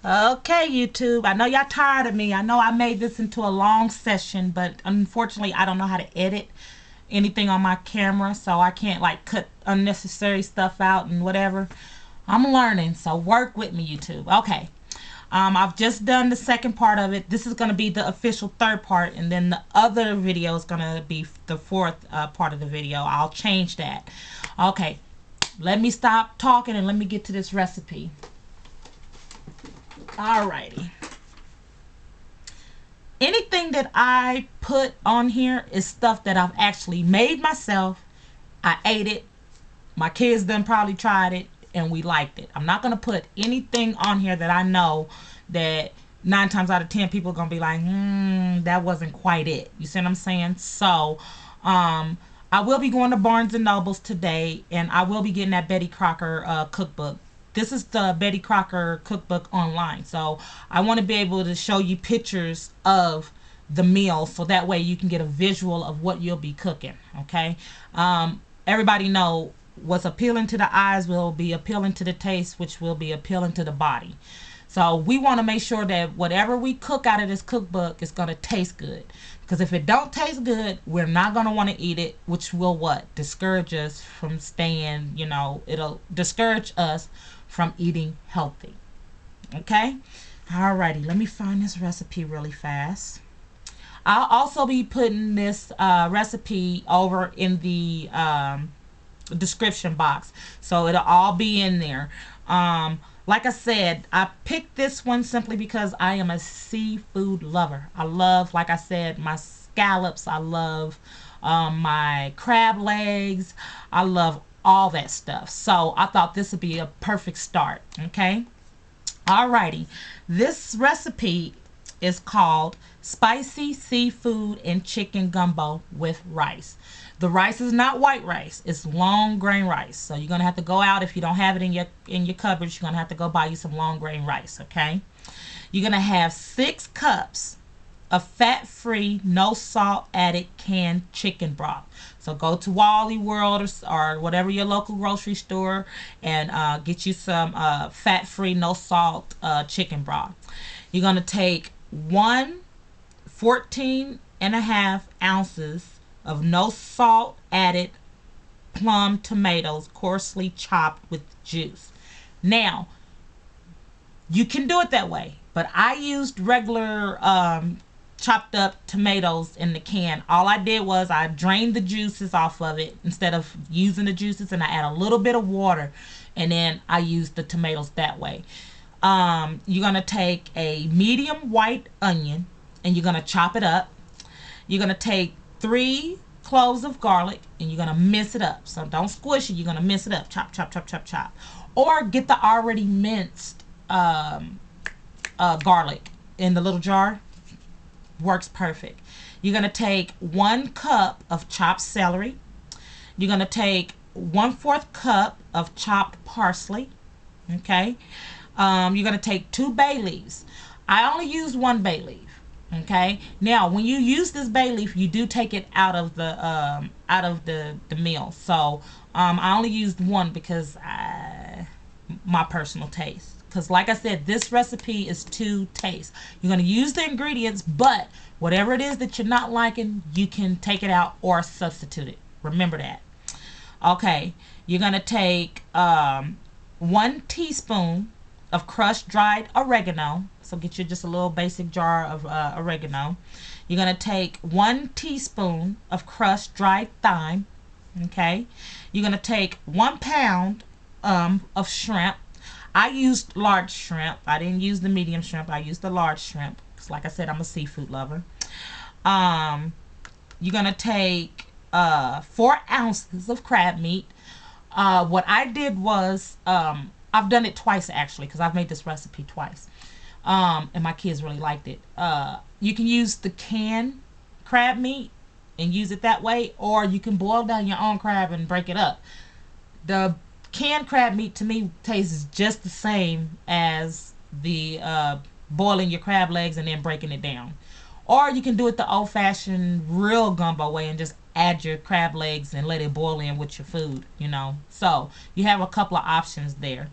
Okay, YouTube. I know y'all tired of me. I know I made this into a long session, but unfortunately, I don't know how to edit anything on my camera, so I can't like cut unnecessary stuff out and whatever. I'm learning, so work with me, YouTube. Okay. I've just done the second part of it. This is going to be the official third part, and then the other video is going to be the fourth part of the video. I'll change that. Okay, let me stop talking and let me get to this recipe. Alrighty. Anything that I put on here is stuff that I've actually made myself. I ate it. My kids done probably tried it and we liked it. I'm not going to put anything on here that I know that 9 times out of 10 people are going to be like, that wasn't quite it. You see what I'm saying? So, I will be going to Barnes and Nobles today, and I will be getting that Betty Crocker cookbook. This is the Betty Crocker cookbook online. So I want to be able to show you pictures of the meal so that way you can get a visual of what you'll be cooking. Okay. Everybody know what's appealing to the eyes will be appealing to the taste, which will be appealing to the body. So we want to make sure that whatever we cook out of this cookbook is going to taste good. Because if it don't taste good, we're not going to want to eat it, which will what? Discourage us from staying, it'll discourage us from eating healthy. Okay? Alrighty, let me find this recipe really fast. I'll also be putting this recipe over in the description box. So it'll all be in there. Like I said, I picked this one simply because I am a seafood lover. I love, like I said, my scallops. I love my crab legs. I love all that stuff. So I thought this would be a perfect start. Okay. Alrighty. This recipe is called Spicy Seafood and Chicken Gumbo with Rice. The rice is not white rice, it's long grain rice. So you're gonna have to go out if you don't have it in your cupboards. You're gonna have to go buy you some long grain rice. Okay. You're gonna have 6 cups of fat-free, no salt added canned chicken broth. So go to Wally World or whatever your local grocery store and get you some fat-free, no salt chicken broth. You're gonna take 14.5 ounces of no salt added plum tomatoes, coarsely chopped with juice. Now, you can do it that way, but I used regular chopped up tomatoes in the can. All I did was I drained the juices off of it instead of using the juices, and I add a little bit of water, and then I use the tomatoes that way. You're gonna take a medium white onion and you're gonna chop it up. You're gonna take 3 cloves of garlic and you're gonna mince it up. So don't squish it. You're gonna mince it up. Chop, chop, chop, chop, chop. Or get the already minced garlic in the little jar. Works perfect. You're gonna take 1 cup of chopped celery. You're gonna take 1/4 cup of chopped parsley. Okay. You're gonna take 2 bay leaves. I only used 1 bay leaf. Okay. Now, when you use this bay leaf, you do take it out of the meal. So I only used 1 because my personal taste. Because like I said, this recipe is to taste. You're gonna use the ingredients, but whatever it is that you're not liking, you can take it out or substitute it. Remember that. Okay. You're gonna take 1 teaspoon of crushed dried oregano. So get you just a little basic jar of oregano. You're going to take 1 teaspoon of crushed dried thyme. Okay. You're going to take 1 pound of shrimp. I used large shrimp. I didn't use the medium shrimp. I used the large shrimp. Because like I said, I'm a seafood lover. You're going to take 4 ounces of crab meat. What I did was I've done it twice actually because I've made this recipe twice. And my kids really liked it. You can use the canned crab meat and use it that way, or you can boil down your own crab and break it up. The canned crab meat to me tastes just the same as the boiling your crab legs and then breaking it down. Or you can do it the old-fashioned real gumbo way and just add your crab legs and let it boil in with your food. So you have a couple of options there.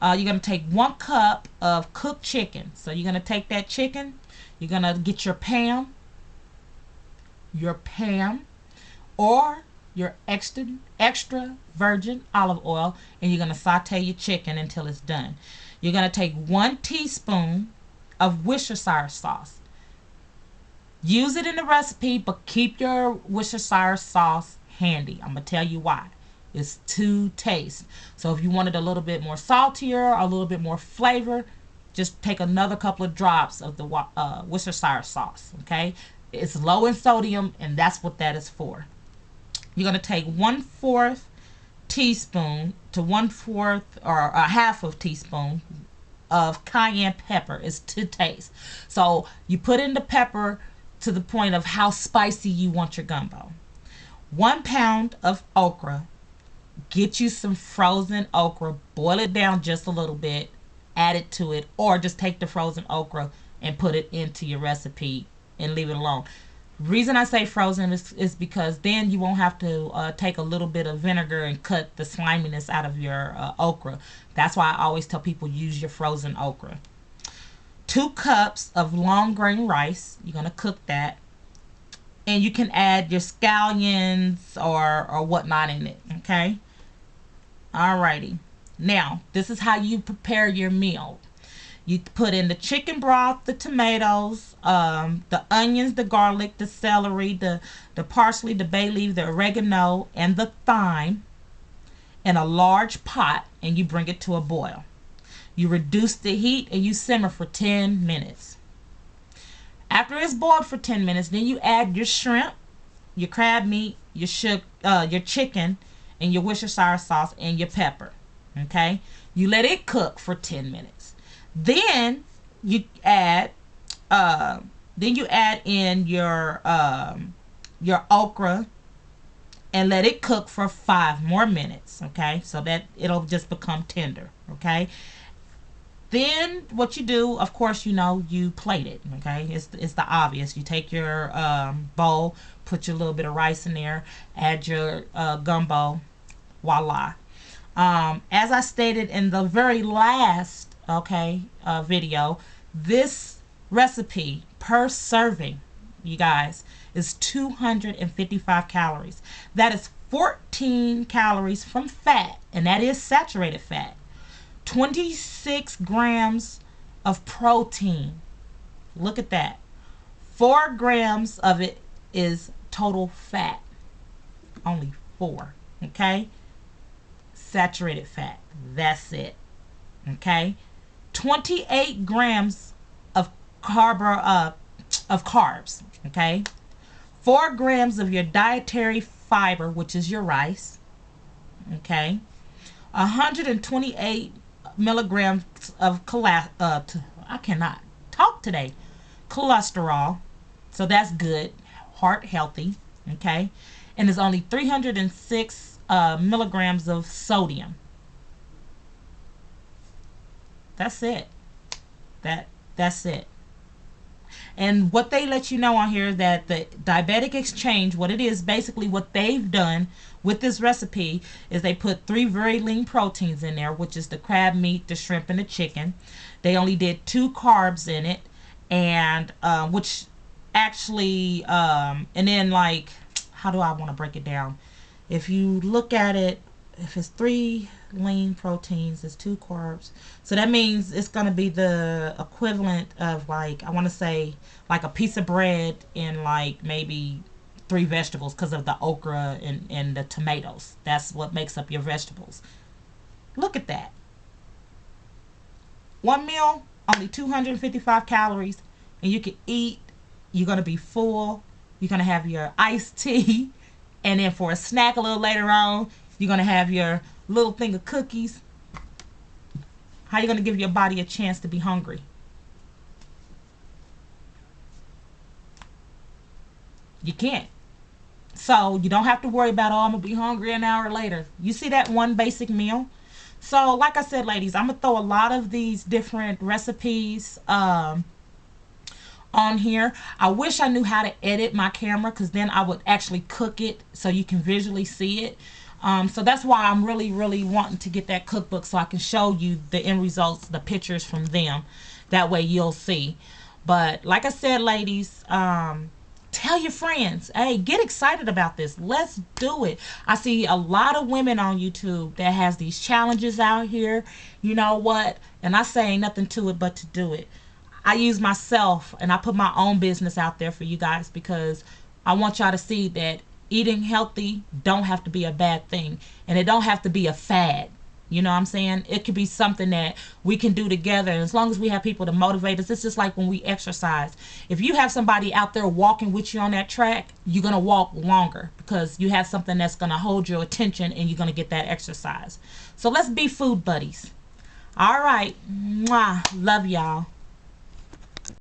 You're going to take 1 cup of cooked chicken. So you're going to take that chicken. You're going to get your Pam, or your extra virgin olive oil, and you're going to saute your chicken until it's done. You're going to take 1 teaspoon of Worcestershire sauce. Use it in the recipe, but keep your Worcestershire sauce handy. I'm going to tell you why. It's to taste. So if you wanted a little bit more saltier, a little bit more flavor, just take another couple of drops of the Worcestershire sauce. Okay? It's low in sodium, and that's what that is for. You're going to take 1/4 teaspoon to 1/4 or a half of teaspoon of cayenne pepper. Is to taste. So you put in the pepper to the point of how spicy you want your gumbo. 1 pound of okra. Get you some frozen okra. Boil it down just a little bit. Add it to it, or just take the frozen okra and put it into your recipe and leave it alone. Reason I say frozen is because then you won't have to take a little bit of vinegar and cut the sliminess out of your okra. That's why I always tell people use your frozen okra. 2 cups of long grain rice. You're going to cook that. And you can add your scallions or whatnot in it. Okay? Alrighty. Now, this is how you prepare your meal. You put in the chicken broth, the tomatoes, the onions, the garlic, the celery, the parsley, the bay leaf, the oregano, and the thyme in a large pot, and you bring it to a boil. You reduce the heat and you simmer for 10 minutes. After it's boiled for 10 minutes, then you add your shrimp, your crab meat, your chicken, and your Worcestershire sauce and your pepper. Okay? You let it cook for 10 minutes. Then you add in your okra and let it cook for 5 more minutes. Okay? So that it'll just become tender. Okay? Then what you do, of course, you plate it. Okay, it's the obvious. You take your bowl, put your little bit of rice in there, add your gumbo, voila. As I stated in the very last video, this recipe per serving, you guys, is 255 calories. That is 14 calories from fat, and that is saturated fat. 26 grams of protein. Look at that. 4 grams of it is total fat. Only 4. Okay? Saturated fat. That's it. Okay? 28 grams of carbs. Okay? 4 grams of your dietary fiber, which is your rice. Okay? 128 milligrams of I cannot talk today. Cholesterol. So that's good. Heart healthy. Okay? And there's only 306 milligrams of sodium. That's it. That's it. And what they let you know on here is that the Diabetic Exchange, what it is, basically what they've done with this recipe is they put 3 very lean proteins in there, which is the crab meat, the shrimp, and the chicken. They only did 2 carbs in it, and which actually, and then like, how do I want to break it down? If you look at it, if it's 3 lean proteins, it's 2 carbs. So that means it's going to be the equivalent of, like, I want to say like a piece of bread and like maybe 3 vegetables because of the okra and the tomatoes. That's what makes up your vegetables. Look at that. 1 meal, only 255 calories, and you can eat. You're going to be full. You're going to have your iced tea, and then for a snack a little later on, you're going to have your little thing of cookies. How are you going to give your body a chance to be hungry? You can't. So you don't have to worry about, oh, I'm going to be hungry an hour later. You see that one basic meal? So like I said, ladies, I'm going to throw a lot of these different recipes on here. I wish I knew how to edit my camera, because then I would actually cook it so you can visually see it. So that's why I'm really wanting to get that cookbook so I can show you the end results, the pictures from them. That way you'll see. But like I said, ladies, tell your friends, hey, get excited about this. Let's do it. I see a lot of women on YouTube that has these challenges out here. You know what? And I say ain't nothing to it but to do it. I use myself and I put my own business out there for you guys because I want y'all to see that eating healthy don't have to be a bad thing, and it don't have to be a fad. You know what I'm saying? It could be something that we can do together. And as long as we have people to motivate us, it's just like when we exercise. If you have somebody out there walking with you on that track, you're going to walk longer because you have something that's going to hold your attention and you're going to get that exercise. So let's be food buddies. All right. Mwah. Love y'all.